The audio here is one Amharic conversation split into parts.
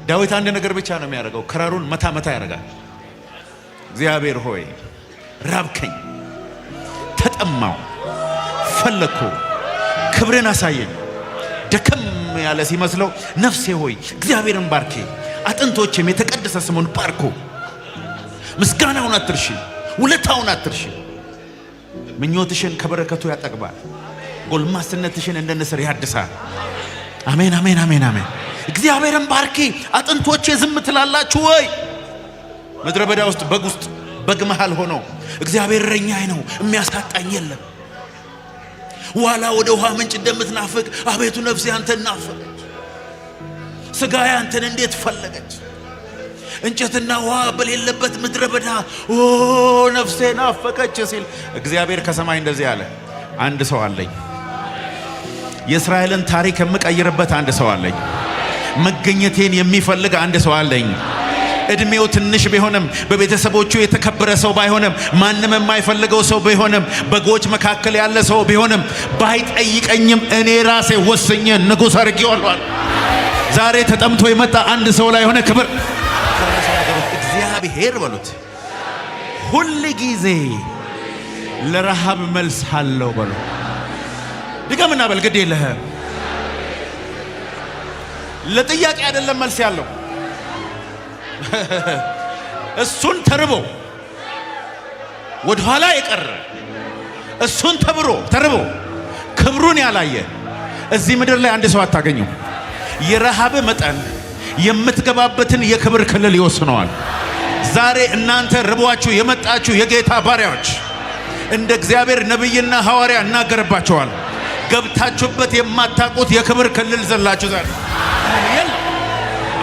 ዳዊት አንድ ነገር ብቻ ነው የሚያደርገው፣ ክራሩን መታ መታ ያደርጋል። እግዚአብሔር ሆይ ራብከኝ፣ ተጠማው፣ ፈለኩ፣ ክብርን አሳየኝ። ደከም ያለ ሲመስለው ነፍሴ ሆይ እግዚአብሔርን ባርኪ፣ አጥንቶቼም የተቀደሰ ስሙን ባርኩ። ምስጋናውን አትርሺ፣ ውለታውን አትርሺ። ምኞትሽን ከበረከቱ ያጠግባል፣ ጎልማስነትሽን እንደ ንስር ያድሳል። አሜን አሜን አሜን አሜን። እግዚአብሔርን ባርኪ። አጥንቶቼ ዝም ትላላችሁ ወይ? ምድረ በዳ ውስጥ በግ መሃል ሆኖ እግዚአብሔር እረኛዬ ነው የሚያሳጣኝ የለም። ዋላ ወደ ውሃ ምንጭ እንደምትናፍቅ አቤቱ ነፍሴ አንተን ናፈቀች። ስጋዬ አንተን እንዴት ፈለገች። እንጨትና ውሃ በሌለበት ምድረ በዳ ነፍሴ ናፈቀች ሲል እግዚአብሔር ከሰማይ እንደዚህ አለ፣ አንድ ሰው አለኝ። የእስራኤልን ታሪክ የምቀይርበት አንድ ሰው አለኝ። መገኘቴን የሚፈልግ አንድ ሰው አለኝ። እድሜው ትንሽ ቢሆንም በቤተሰቦቹ የተከበረ ሰው ባይሆንም ማንም የማይፈልገው ሰው ቢሆንም በጎች መካከል ያለ ሰው ቢሆንም ባይጠይቀኝም እኔ ራሴ ወስኜ ንጉሥ አድርጌዋለሁ። ዛሬ ተጠምቶ የመጣ አንድ ሰው ላይ ሆነ ክብር እግዚአብሔር በሉት። ሁል ጊዜ ለረሃብ መልስ አለው በሉ። ድገምና በል። ግድ የለህም። ለጥያቄ አይደለም መልስ ያለው። እሱን ተርቦ ወደ ኋላ የቀረ እሱን ተርቦ ክብሩን ያላየ እዚህ ምድር ላይ አንድ ሰው አታገኙ። የረሃብ መጠን የምትገባበትን የክብር ክልል ይወስነዋል። ዛሬ እናንተ ርቧችሁ የመጣችሁ የጌታ ባሪያዎች እንደ እግዚአብሔር ነብይና ሐዋርያ እናገርባችኋል። ገብታችሁበት የማታውቁት የክብር ክልል ዘላችሁ ዛሬ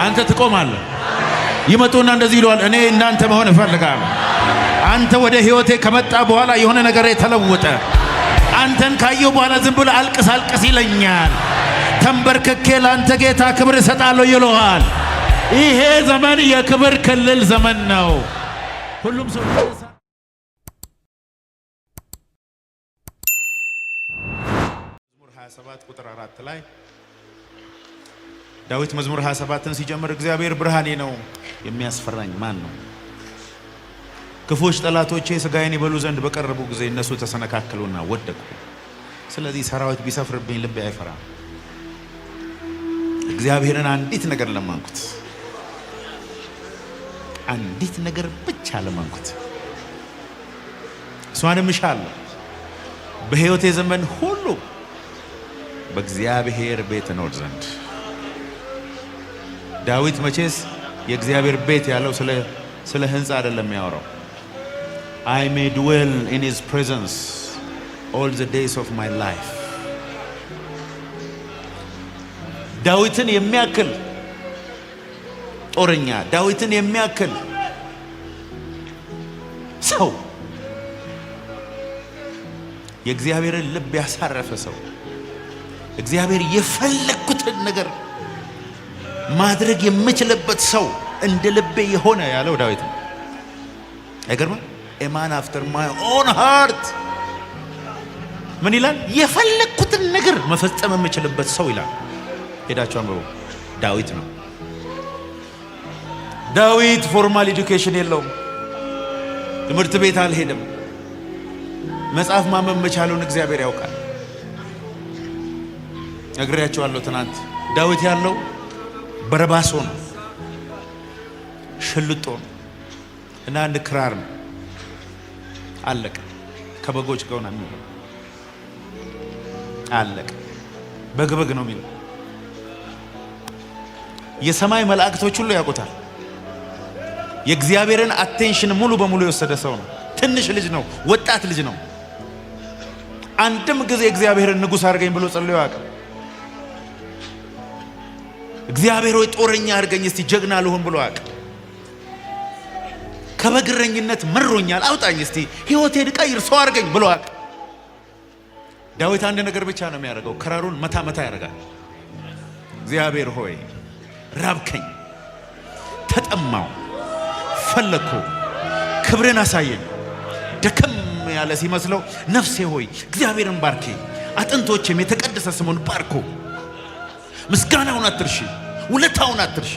አንተ ትቆማለህ። ይመጡና እንደዚህ ይለዋል፣ እኔ እናንተ መሆን እፈልጋለሁ። አንተ ወደ ህይወቴ ከመጣ በኋላ የሆነ ነገር ተለወጠ። አንተን ካየው በኋላ ዝም ብሎ አልቅስ ይለኛል። ተንበርክኬ ለአንተ ጌታ ክብር እሰጣለሁ ይለዋል። ይሄ ዘመን የክብር ክልል ዘመን ነው። ሁሉም ሰው መዝሙር 27 ቁጥር 4 ላይ ዳዊት መዝሙር 27ን ሲጀምር እግዚአብሔር ብርሃኔ ነው፣ የሚያስፈራኝ ማን ነው? ክፉዎች ጠላቶቼ ስጋዬን ይበሉ ዘንድ በቀረቡ ጊዜ እነሱ ተሰነካከሉና ወደቁ። ስለዚህ ሰራዊት ቢሰፍርብኝ ልቤ አይፈራም። እግዚአብሔርን አንዲት ነገር ለማንኩት፣ አንዲት ነገር ብቻ ለማንኩት። እሷንም እሻለሁ በሕይወቴ ዘመን ሁሉ በእግዚአብሔር ቤት እኖር ዘንድ። ዳዊት መቼስ የእግዚአብሔር ቤት ያለው ስለ ህንፃ አይደለም የሚያወራው። I may dwell in his presence all the days of my life። ዳዊትን የሚያክል ጦረኛ፣ ዳዊትን የሚያክል ሰው፣ የእግዚአብሔርን ልብ ያሳረፈ ሰው፣ እግዚአብሔር የፈለኩትን ነገር ማድረግ የምችልበት ሰው እንደ ልቤ የሆነ ያለው ዳዊት ነው። አይገርም? a man after my own heart ምን ይላል? የፈለኩትን ነገር መፈጸም የምችልበት ሰው ይላል። ሄዳችሁ አንብቡ። ዳዊት ነው። ዳዊት ፎርማል ኤዱኬሽን የለውም። ትምህርት ቤት አልሄደም። መጽሐፍ ማንበብ መቻሉን እግዚአብሔር ያውቃል። ነግሬያችኋለሁ ትናንት። ዳዊት ያለው በረባሶ ነው፣ ሽልጦ ነው እና አንድ ክራር ነው። አለቀ። ከበጎች ጋር ነው የሚለው። አለቀ። በግበግ ነው የሚለው። የሰማይ መላእክቶች ሁሉ ያውቁታል። የእግዚአብሔርን አቴንሽን ሙሉ በሙሉ የወሰደ ሰው ነው። ትንሽ ልጅ ነው፣ ወጣት ልጅ ነው። አንድም ጊዜ እግዚአብሔርን ንጉሥ አድርገኝ ብሎ ጸልዮ ያውቃል? እግዚአብሔር ሆይ ጦረኛ አድርገኝ እስቲ ጀግና ልሆን ብሎ ያውቃል? ከበግረኝነት መሮኛል አውጣኝ እስቲ ሕይወቴን ቀይር ሰው አድርገኝ ብሎ ያውቃል? ዳዊት አንድ ነገር ብቻ ነው የሚያደርገው፣ ክራሩን መታ መታ ያደርጋል። እግዚአብሔር ሆይ ራብከኝ፣ ተጠማው፣ ፈለኩ፣ ክብርን አሳየኝ። ደከም ያለ ሲመስለው ነፍሴ ሆይ እግዚአብሔርን ባርኪ፣ አጥንቶቼም የተቀደሰ ስሙን ባርኩ። ምስጋናውን አትርሺ፣ ውለታውን አትርሺ።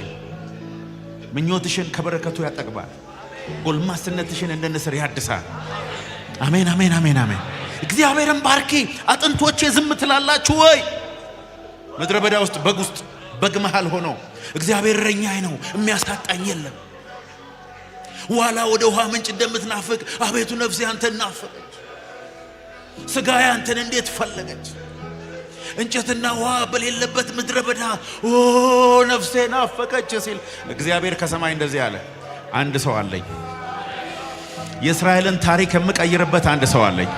ምኞትሽን ከበረከቱ ያጠግባል። ጎልማስነትሽን እንደ ንስር ያድሳል። አሜን አሜን አሜን አሜን። እግዚአብሔርን ባርኪ። አጥንቶቼ ዝም ትላላችሁ ወይ? ምድረ በዳ ውስጥ በግ መሃል ሆኖ እግዚአብሔር እረኛዬ ነው የሚያሳጣኝ የለም። ዋላ ወደ ውሃ ምንጭ እንደምትናፍቅ አቤቱ ነፍሴ አንተን ናፈቀች። ስጋዬ አንተን እንዴት ፈለገች። እንጨትና ውሃ በሌለበት ምድረ በዳ ነፍሴ ናፈቀች ሲል እግዚአብሔር ከሰማይ እንደዚህ አለ፣ አንድ ሰው አለኝ። የእስራኤልን ታሪክ የምቀይርበት አንድ ሰው አለኝ።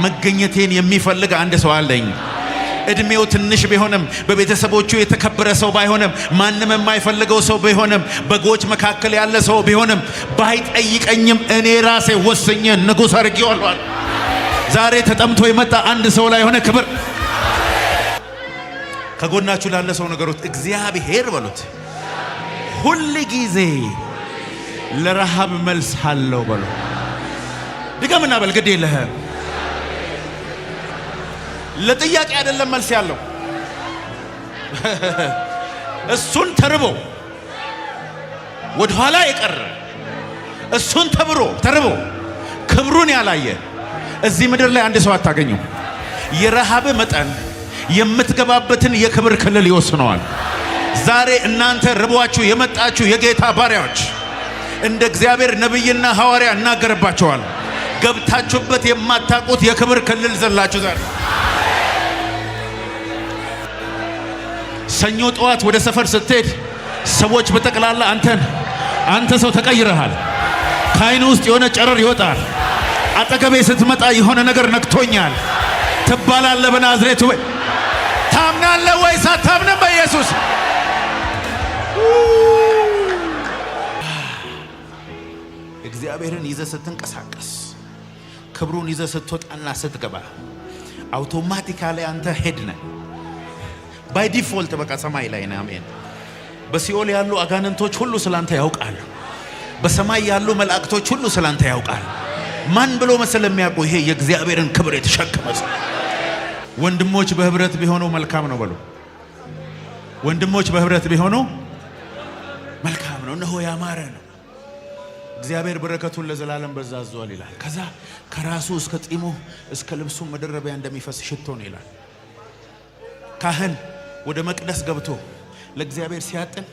መገኘቴን የሚፈልግ አንድ ሰው አለኝ። እድሜው ትንሽ ቢሆንም በቤተሰቦቹ የተከበረ ሰው ባይሆንም ማንም የማይፈልገው ሰው ቢሆንም በጎች መካከል ያለ ሰው ቢሆንም ባይጠይቀኝም እኔ ራሴ ወስኜ ንጉሥ አድርጌዋለሁ። ዛሬ ተጠምቶ የመጣ አንድ ሰው ላይ ሆነ ክብር። ከጎናችሁ ላለ ሰው ነገሩት፣ እግዚአብሔር በሉት ሁል ጊዜ ለረሃብ መልስ አለው በሉ። ድገምና በል፣ ግድ የለህም። ለጥያቄ አይደለም መልስ ያለው። እሱን ተርቦ ወደ ኋላ የቀረ እሱን ተርቦ ክብሩን ያላየ እዚህ ምድር ላይ አንድ ሰው አታገኙ። የረሃብ መጠን የምትገባበትን የክብር ክልል ይወስነዋል። ዛሬ እናንተ ርቧችሁ የመጣችሁ የጌታ ባሪያዎች እንደ እግዚአብሔር ነብይና ሐዋርያ እናገርባቸዋል። ገብታችሁበት የማታውቁት የክብር ክልል ዘላችሁ ዛሬ ሰኞ ጠዋት ወደ ሰፈር ስትሄድ ሰዎች በጠቅላላ አንተ ሰው ተቀይረሃል። ከዓይኑ ውስጥ የሆነ ጨረር ይወጣል። አጠገቤ ስትመጣ የሆነ ነገር ነክቶኛል ትባላለህ። በናዝሬቱ ወይ ታምናለህ ወይ? ሳታምንም በኢየሱስ እግዚአብሔርን ይዘህ ስትንቀሳቀስ ክብሩን ይዘህ ስትወጣና ስትገባ አውቶማቲካሊ አንተ ሄድነ ባይ ዲፎልት በቃ ሰማይ ላይ ነህ። አሜን። በሲኦል ያሉ አጋንንቶች ሁሉ ስላንተ ያውቃሉ። በሰማይ ያሉ መላእክቶች ሁሉ ስላንተ ያውቃሉ። ማን ብሎ መሰለ የሚያውቁ? ይሄ የእግዚአብሔርን ክብር የተሸከመ ሰው። ወንድሞች በህብረት ቢሆኑ መልካም ነው በሉ። ወንድሞች በህብረት ቢሆኑ መልካም ነው፣ እነሆ ያማረ ነው። እግዚአብሔር በረከቱን ለዘላለም በዛ አዟል ይላል። ከዛ ከራሱ እስከ ጢሙ እስከ ልብሱ መደረቢያ እንደሚፈስ ሽቶ ነው ይላል። ካህን ወደ መቅደስ ገብቶ ለእግዚአብሔር ሲያጥን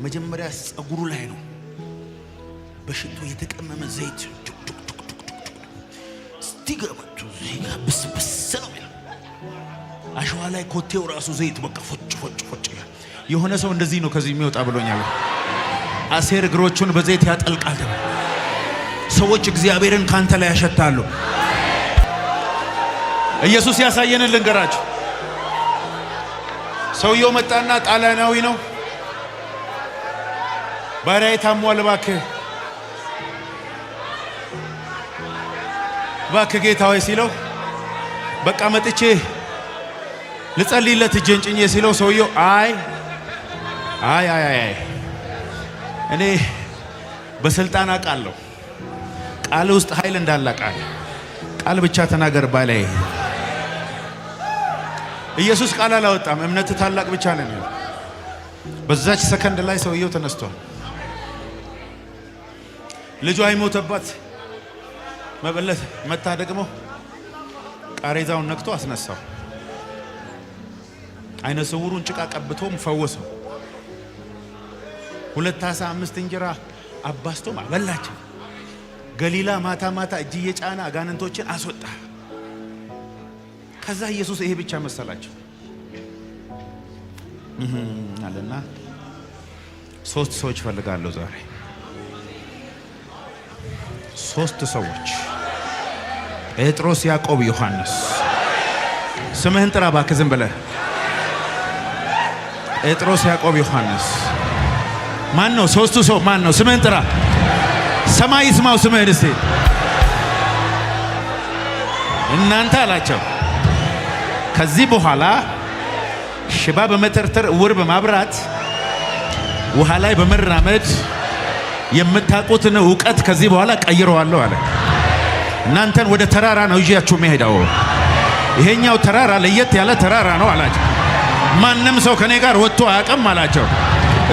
መጀመሪያ ጸጉሩ ላይ ነው በሽቶ የተቀመመ ዘይት ስቲገመቱ ብስብስ ነው ይላል። አሸዋ ላይ ኮቴው ራሱ ዘይት በቃ ፎጭ ይላል። የሆነ ሰው እንደዚህ ነው ከዚህ የሚወጣ ብሎኛል። አሴር እግሮቹን በዘይት ያጠልቃል። ሰዎች እግዚአብሔርን ካንተ ላይ ያሸታሉ። ኢየሱስ ያሳየንን ልንገራችሁ። ሰውየው መጣና ጣሊያናዊ ነው። ባሪያዬ ታሟል፣ እባክህ ጌታ ሆይ ሲለው በቃ መጥቼ ልጸልይለት እጄን ጭኜ ሲለው ሰውየው አይ እኔ በስልጣን አውቃለሁ፣ ቃል ውስጥ ኃይል እንዳለ ቃል ብቻ ተናገር ባላይ። ኢየሱስ ቃል አላወጣም፣ እምነት ታላቅ ብቻ ነው። በዛች ሰከንድ ላይ ሰውየው ተነስቷል። ልጇ አይሞተባት መበለት መታ ደግሞ ቃሬዛውን ነክቶ አስነሳው። አይነ ስውሩን ጭቃ ቀብቶም ፈወሰው። 2 ዓሣ 5 እንጀራ አባስቶ አበላቸው። ገሊላ ማታ እጅ እየጫነ አጋንንቶችን አስወጣ። ከዛ ኢየሱስ ይሄ ብቻ መሰላቸው አለና 3 ሰዎች ፈልጋለሁ ዛሬ። 3 ሰዎች ጴጥሮስ፣ ያዕቆብ፣ ዮሐንስ። ስምህን ጥራ እባክህ ዝም ብለህ። ጴጥሮስ፣ ያዕቆብ፣ ዮሐንስ። ማን ነው 3ቱ ሰው? ማን ነው? ስምህን ጥራ። ሰማይ ይስማው ስምህን እስቲ። እናንተ አላቸው ከዚህ በኋላ ሽባ በመተርተር ዕውር በማብራት ውሃ ላይ በመራመድ የምታውቁትን ዕውቀት ከዚህ በኋላ ቀይረዋለሁ አለ። እናንተን ወደ ተራራ ነው ይዣችሁ መሄዳው። ይሄኛው ተራራ ለየት ያለ ተራራ ነው አላቸው። ማንም ሰው ከኔ ጋር ወጥቶ አያውቅም አላቸው።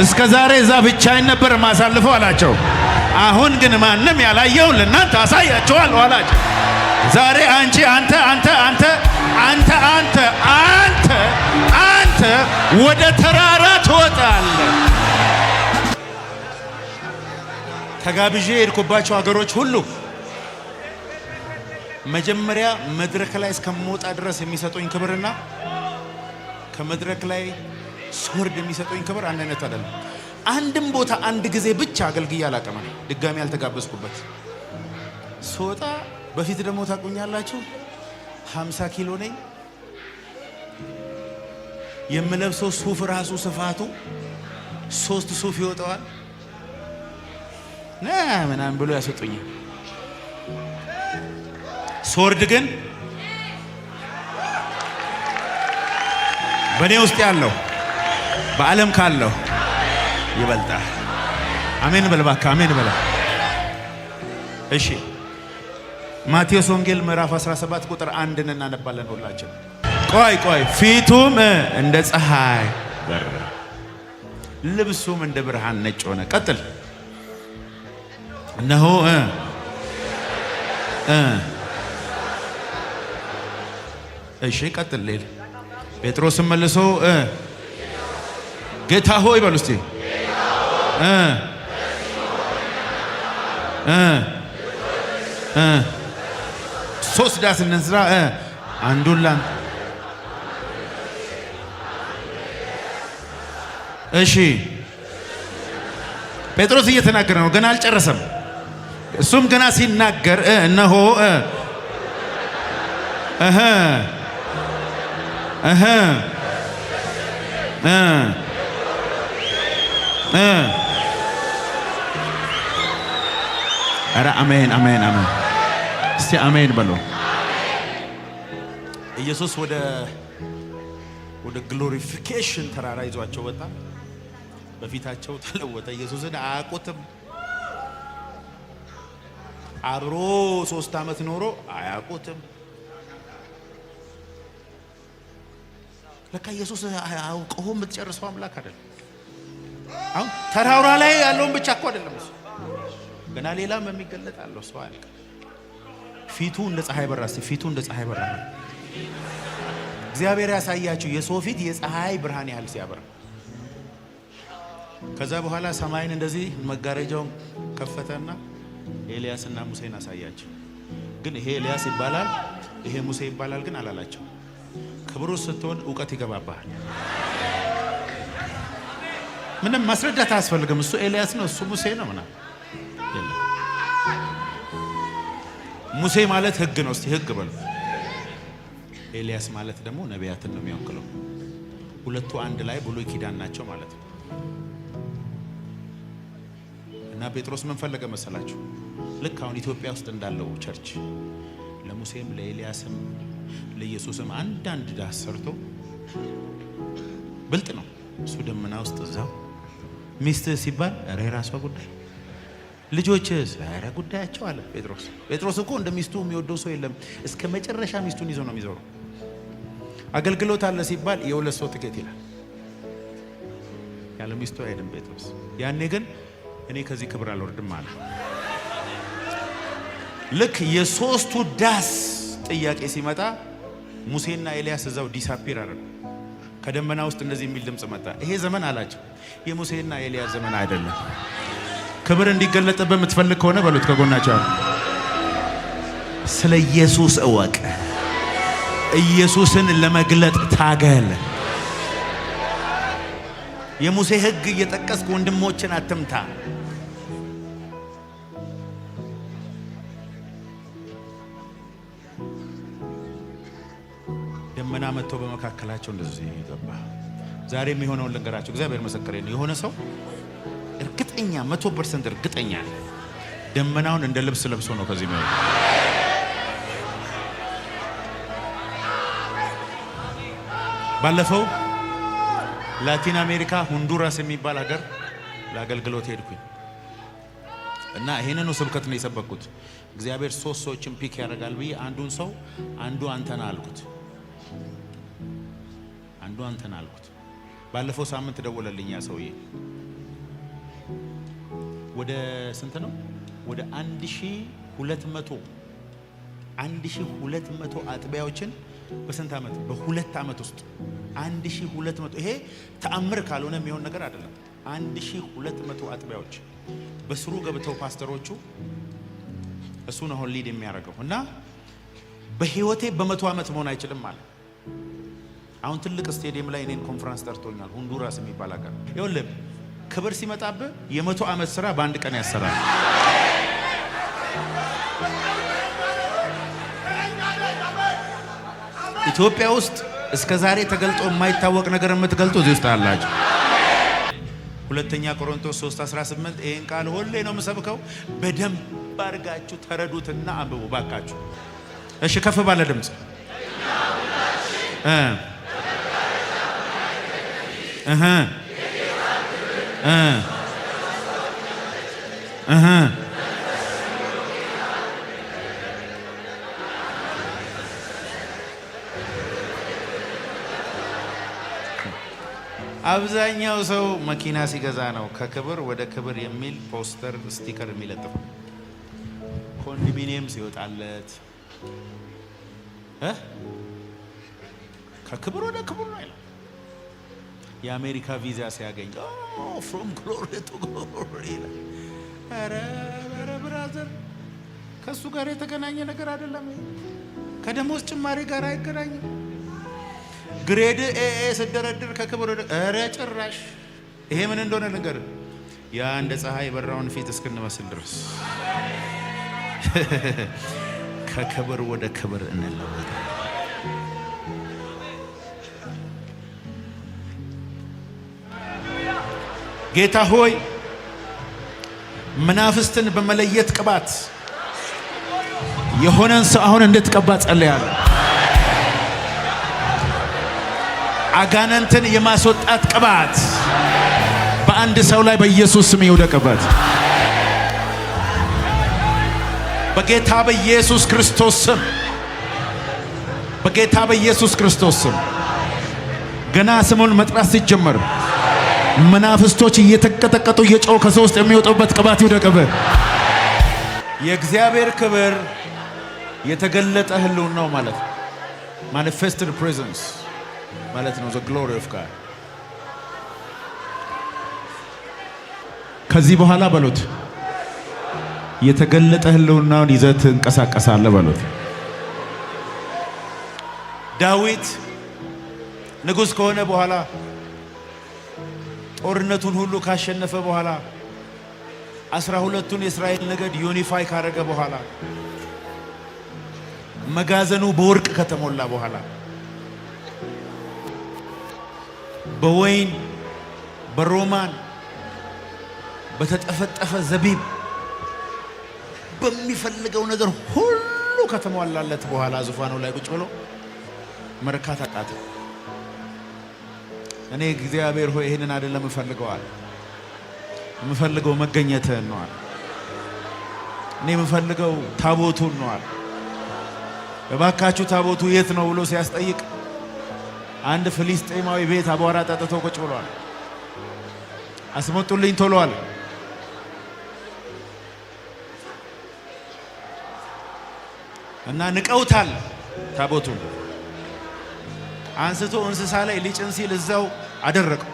እስከ ዛሬ እዛ ብቻዬን ነበር ማሳልፈው አላቸው። አሁን ግን ማንም ያላየውን ለእናንተ አሳያቸዋለሁ አላቸው። ዛሬ አንቺ አንተ ወደ ተራራ ትወጣለህ። ተጋብዤ የሄድኩባቸው ሀገሮች ሁሉ መጀመሪያ መድረክ ላይ እስከምወጣ ድረስ የሚሰጡኝ ክብርና ከመድረክ ላይ ስወርድ የሚሰጡኝ ክብር አንድ አይነት አይደለም። አንድም ቦታ አንድ ጊዜ ብቻ አገልግዬ አላውቅም፣ ድጋሚ ያልተጋበዝኩበት። ስወጣ በፊት ደግሞ ታውቁኛላችሁ 50 ኪሎ ነኝ። የምለብሰው ሱፍ ራሱ ስፋቱ 3 ሱፍ ይወጣዋል ምናምን ብሎ ያሰጡኛል። ስወርድ ግን በእኔ ውስጥ ያለው በዓለም ካለው ይበልጣል። አሜን በል እባክህ፣ አሜን በል። እሺ ማቴዎስ ወንጌል ምዕራፍ 17 ቁጥር 1 እናነባለን ሁላችን። ቆይ ፊቱም እንደ ፀሐይ በራ፣ ልብሱም እንደ ብርሃን ነጭ ሆነ። ቀጥል። እነሆ እሺ ቀጥል። ሌላ ጴጥሮስም መልሶ ጌታ ሆይ በሉ እስቲ ሶስት ዳስ እንስራ አንዱን ላንተ። እሺ ጴጥሮስ እየተናገረ ነው፣ ገና አልጨረሰም። እሱም ገና ሲናገር እነሆ ኧረ አሜን አሜን አሜን። እስቲ አሜን በሉ። ኢየሱስ ወደ ግሎሪፊኬሽን ተራራ ይዟቸው ወጣ። በፊታቸው ተለወጠ። ኢየሱስን አያውቁትም። አብሮ 3 ዓመት ኖሮ አያውቁትም። ለካ ኢየሱስ አውቀው የምትጨርሰው አምላክ አይደለም። አሁን ተራራ ላይ ያለውን ብቻ እኮ አይደለም እሱ፣ ገና ሌላም የሚገለጥ አለው። ሰው አለ ፊቱ እንደ ፀሐይ በራ። እስቲ ፊቱ እንደ ፀሐይ በራ። እግዚአብሔር ያሳያችሁ የሰው ፊት የፀሐይ ብርሃን ያህል ሲያበራ። ከዛ በኋላ ሰማይን እንደዚህ መጋረጃውን ከፈተና ኤልያስና ሙሴን አሳያቸው። ግን ይሄ ኤልያስ ይባላል ይሄ ሙሴ ይባላል ግን አላላቸው። ክብሩ ስትሆን ዕውቀት ይገባባል። ምንም ማስረዳት አያስፈልግም። እሱ ኤልያስ ነው፣ እሱ ሙሴ ነው ምናምን። ሙሴ ማለት ሕግ ነው። እስቲ ሕግ በሉ። ኤልያስ ማለት ደግሞ ነቢያትን ነው የሚወክለው። ሁለቱ አንድ ላይ ብሉይ ኪዳን ናቸው ማለት ነው። እና ጴጥሮስ ምን ፈለገ መሰላችሁ? ልክ አሁን ኢትዮጵያ ውስጥ እንዳለው ቸርች ለሙሴም ለኤልያስም ለኢየሱስም አንዳንድ ዳስ ሰርቶ ብልጥ ነው እሱ። ደመና ውስጥ እዛው ሚስት ሲባል ኧረ የራሷ ጉዳይ፣ ልጆችስ ኧረ ጉዳያቸው አለ ጴጥሮስ። ጴጥሮስ እኮ እንደ ሚስቱ የሚወደው ሰው የለም። እስከ መጨረሻ ሚስቱን ይዞ ነው የሚዞረው። አገልግሎት አለ ሲባል የሁለት ሰው ትኬት ይላል። ያለ ሚስቱ አይሄድም ጴጥሮስ። ያኔ ግን እኔ ከዚህ ክብር አልወርድም አለ። ልክ የሶስቱ ዳስ ጥያቄ ሲመጣ ሙሴና ኤልያስ እዛው ዲሳፒር አደረጉ። ከደመና ውስጥ እንደዚህ የሚል ድምፅ መጣ። ይሄ ዘመን አላቸው የሙሴና ኤልያስ ዘመን አይደለም። ክብር እንዲገለጥበት የምትፈልግ ከሆነ በሉት ከጎናቸው ስለ ኢየሱስ እወቅ። ኢየሱስን ለመግለጥ ታገል። የሙሴ ሕግ እየጠቀስክ ወንድሞችን አትምታ። ደመና መጥቶ በመካከላቸው እንደዚህ ገባ። ዛሬ የሚሆነውን ልንገራቸው። እግዚአብሔር መሰከሬ ነው። የሆነ ሰው እርግጠኛ 100% እርግጠኛ ደመናውን እንደ ልብስ ለብሶ ነው ከዚህ ነው። ባለፈው ላቲን አሜሪካ ሆንዱራስ የሚባል ሀገር ለአገልግሎት ሄድኩኝ እና ይሄንን ስብከት ነው የሰበኩት። እግዚአብሔር 3 ሰዎችን ፒክ ያደርጋል ብዬ አንዱ አንተና አልኩት። ባለፈው ሳምንት ደወለልኝ ያ ሰውዬ ወደ ስንት ነው? ወደ 1200 አጥቢያዎችን በስንት ዓመት? በ2 ዓመት ውስጥ 1200። ይሄ ተአምር ካልሆነ የሚሆን ነገር አይደለም። 1200 አጥቢያዎች በስሩ ገብተው ፓስተሮቹ እሱን አሁን ሊድ የሚያደርገው እና በህይወቴ በ100 ዓመት መሆን አይችልም ማለት። አሁን ትልቅ ስቴዲየም ላይ እኔን ኮንፈረንስ ጠርቶኛል። ሆንዱራስ የሚባል ሀገር። ይኸውልህ ክብር ሲመጣብህ የ100 ዓመት ስራ በአንድ ቀን ያሰራል። ኢትዮጵያ ውስጥ እስከ ዛሬ ተገልጦ የማይታወቅ ነገር የምትገልጡ እዚህ ውስጥ አላችሁ። ሁለተኛ ቆሮንቶስ 3:18 ይሄን ቃል ሁሌ ነው የምሰብከው። በደንብ አድርጋችሁ ተረዱትና አንብቡ ባካችሁ። እሺ ከፍ ባለ ድምጽ አብዛኛው ሰው መኪና ሲገዛ ነው ከክብር ወደ ክብር የሚል ፖስተር ስቲከር የሚለጥፈው። ኮንዶሚኒየም ሲወጣለት ከክብር ወደ ክብር ነው ይላል። የአሜሪካ ቪዛ ሲያገኝ from glory to glory ይላል። ኧረ ብራዘር ከሱ ጋር የተገናኘ ነገር አይደለም። ከደሞዝ ጭማሪ ጋር አይገናኝም። ግሬድ ኤኤ ስደረድር ከክብር ወደ ኧረ ጭራሽ። ይሄ ምን እንደሆነ ነገር ያ እንደ ፀሐይ በራውን ፊት እስክንመስል ድረስ ከክብር ወደ ክብር እንለወጣለን። ጌታ ሆይ መናፍስትን በመለየት ቅባት የሆነን ሰው አሁን እንድትቀባ ጸልያለሁ። አጋንንትን የማስወጣት ቅባት በአንድ ሰው ላይ በኢየሱስ ስም ይውደቅበት። በጌታ በኢየሱስ ክርስቶስ ስም፣ በጌታ በኢየሱስ ክርስቶስ ስም። ገና ስሙን መጥራት ሲጀመር መናፍስቶች እየተቀጠቀጡ እየጮሁ ከሰው ውስጥ የሚወጡበት ቅባት ይውደቅበት። የእግዚአብሔር ክብር የተገለጠ ህልውናው ማለት ነው። manifested presence ማለት ነው። the glory of God። ከዚህ በኋላ በሉት የተገለጠ ህልውናውን ይዘህ ትንቀሳቀሳለህ በሉት። ዳዊት ንጉሥ ከሆነ በኋላ ጦርነቱን ሁሉ ካሸነፈ በኋላ 12ቱን የእስራኤል ነገድ ዩኒፋይ ካረገ በኋላ መጋዘኑ በወርቅ ከተሞላ በኋላ በወይን በሮማን በተጠፈጠፈ ዘቢብ በሚፈልገው ነገር ሁሉ ከተሟላለት በኋላ ዙፋኑ ላይ ቁጭ ብሎ መርካት አቃተ። እኔ እግዚአብሔር ሆይ ይሄንን አይደለም እፈልገዋል፣ የምፈልገው መገኘትህን ነው። እኔ የምፈልገው ታቦቱን ነው። እባካችሁ ታቦቱ የት ነው ብሎ ሲያስጠይቅ አንድ ፍልስጤማዊ ቤት አቧራ ጠጥቶ ቁጭ ብሏል። አስመጡልኝ ቶሎ አለ። እና ንቀውታል። ታቦቱን አንስቶ እንስሳ ላይ ሊጭን ሲል እዛው አደረቀው።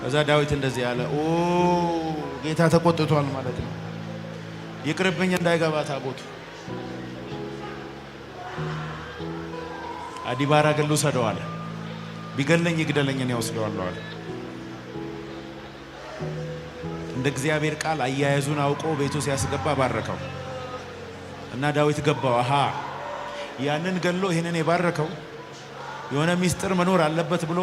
ከዛ ዳዊት እንደዚህ ያለ ጌታ ተቆጥቷል ማለት ነው። ይቅርብኝ እንዳይገባ ታቦቱ አዲባራ ገሉ ሰደዋል። ቢገለኝ ይግደለኝ ነው ያወስደዋል አለ። እንደ እግዚአብሔር ቃል አያያዙን አውቆ ቤቱ ሲያስገባ ባረከው እና ዳዊት ገባው። ያንን ገሎ ይሄንን የባረከው የሆነ ሚስጥር መኖር አለበት ብሎ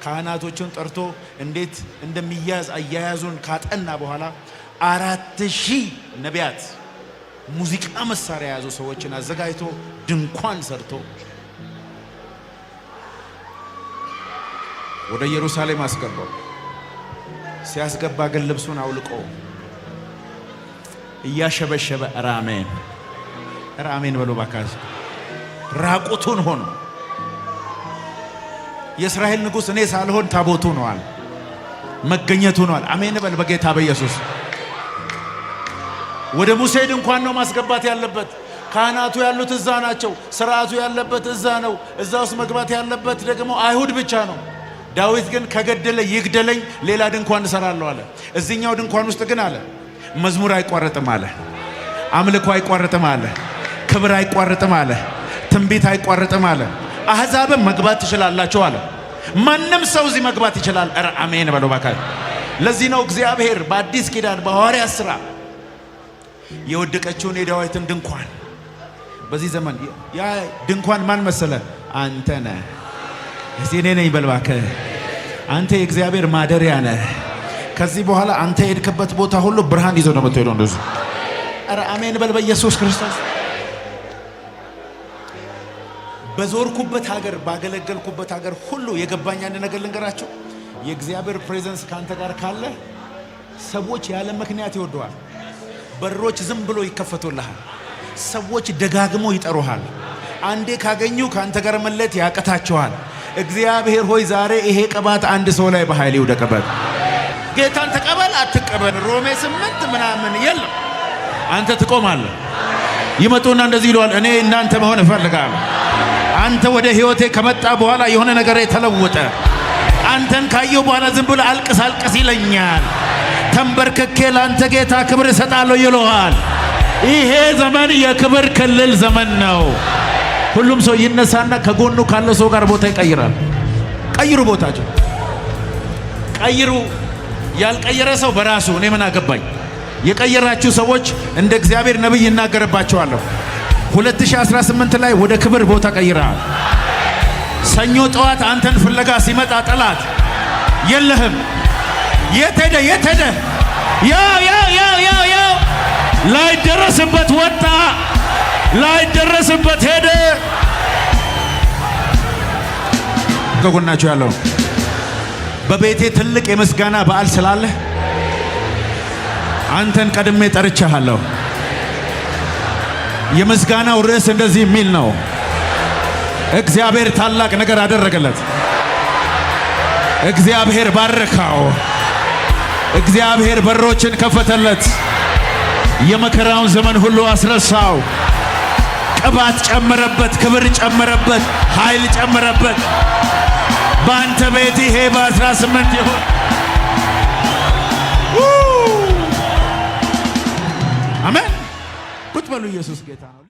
ካህናቶቹን ጠርቶ እንዴት እንደሚያዝ አያያዙን ካጠና በኋላ 4000 ነቢያት ሙዚቃ መሳሪያ የያዙ ሰዎችን አዘጋጅቶ ድንኳን ሰርቶ ወደ ኢየሩሳሌም አስገባው። ሲያስገባ ግን ልብሱን አውልቆ እያሸበሸበ ራሜን ራሜን በሎ ባካስ ራቁቱን ሆኖ የእስራኤል ንጉሥ እኔ ሳልሆን ታቦቱ ነዋል፣ መገኘቱ ነዋል። አሜን በል በጌታ በኢየሱስ ወደ ሙሴ ድንኳን ነው ማስገባት ያለበት። ካህናቱ ያሉት እዛ ናቸው። ስርዓቱ ያለበት እዛ ነው። እዛ ውስጥ መግባት ያለበት ደግሞ አይሁድ ብቻ ነው። ዳዊት ግን ከገደለ ይግደለኝ፣ ሌላ ድንኳን እሰራለሁ አለ። እዚህኛው ድንኳን ውስጥ ግን አለ መዝሙር አይቋረጥም አለ፣ አምልኮ አይቋረጥም አለ፣ ክብር አይቋረጥም አለ፣ ትንቢት አይቋረጥም አለ። አሕዛብም መግባት ትችላላችሁ አለ። ማንም ሰው እዚህ መግባት ይችላል። ኧረ አሜን በለው ባካችሁ። ለዚህ ነው እግዚአብሔር በአዲስ ኪዳን በሐዋርያት ሥራ የወደቀችውን የዳዊትን ድንኳን በዚህ ዘመን ያ ድንኳን ማን መሰለ? አንተ ነህ። እዚህ እኔ ነኝ በል እባክህ። አንተ የእግዚአብሔር ማደሪያ ነህ። ከዚህ በኋላ አንተ የሄድክበት ቦታ ሁሉ ብርሃን ይዞ ነው የምትሄደው። እንደዚህ ኧረ አሜን በል በኢየሱስ ክርስቶስ። በዞርኩበት ሀገር ባገለገልኩበት ሀገር ሁሉ የገባኝ አንድ ነገር ልንገራቸው። የእግዚአብሔር ፕሬዘንስ ካንተ ጋር ካለ ሰዎች ያለ ምክንያት ይወደዋል። በሮች ዝም ብሎ ይከፈቱልሃል። ሰዎች ደጋግሞ ይጠሩሃል። አንዴ ካገኙ ካንተ ጋር መለየት ያቀታቸዋል። እግዚአብሔር ሆይ ዛሬ ይሄ ቅባት አንድ ሰው ላይ በኃይል ይውደቅበት። ጌታን ተቀበል አትቀበል ሮሜ 8 ምናምን የለም። አንተ ትቆማለህ። ይመጡና እንደዚህ ይለዋል፣ እኔ እናንተ መሆን እፈልጋለሁ። አንተ ወደ ህይወቴ ከመጣ በኋላ የሆነ ነገር ተለወጠ። አንተን ካየው በኋላ ዝም ብሎ አልቅስ አልቅስ ይለኛል። ተንበርክኬ ላንተ ጌታ ክብር እሰጣለሁ ይለዋል። ይሄ ዘመን የክብር ክልል ዘመን ነው። ሁሉም ሰው ይነሳና ከጎኑ ካለ ሰው ጋር ቦታ ይቀይራል። ቀይሩ፣ ቦታቸው ቀይሩ። ያልቀየረ ሰው በራሱ እኔ ምን አገባኝ። የቀየራችሁ ሰዎች እንደ እግዚአብሔር ነብይ ይናገርባቸዋለሁ። 2018 ላይ ወደ ክብር ቦታ ቀይረሃል። ሰኞ ጠዋት አንተን ፍለጋ ሲመጣ ጠላት የለህም። የት ሄደ? የት ሄደ? ያ ላይ ደረስበት ወጣ፣ ላይ ደረስበት ሄደ። ከጎናችሁ ያለው በቤቴ ትልቅ የምስጋና በዓል ስላለ አንተን ቀድሜ ጠርቻለሁ። የምስጋናው ርዕስ እንደዚህ የሚል ነው። እግዚአብሔር ታላቅ ነገር አደረገለት። እግዚአብሔር ባረካው። እግዚአብሔር በሮችን ከፈተለት። የመከራውን ዘመን ሁሉ አስረሳው። ቅባት ጨመረበት፣ ክብር ጨመረበት፣ ኃይል ጨመረበት። በአንተ ቤት ይሄ በ18 ይሁን። አሜን። ቁጭ በሉ። ኢየሱስ ጌታ ነው።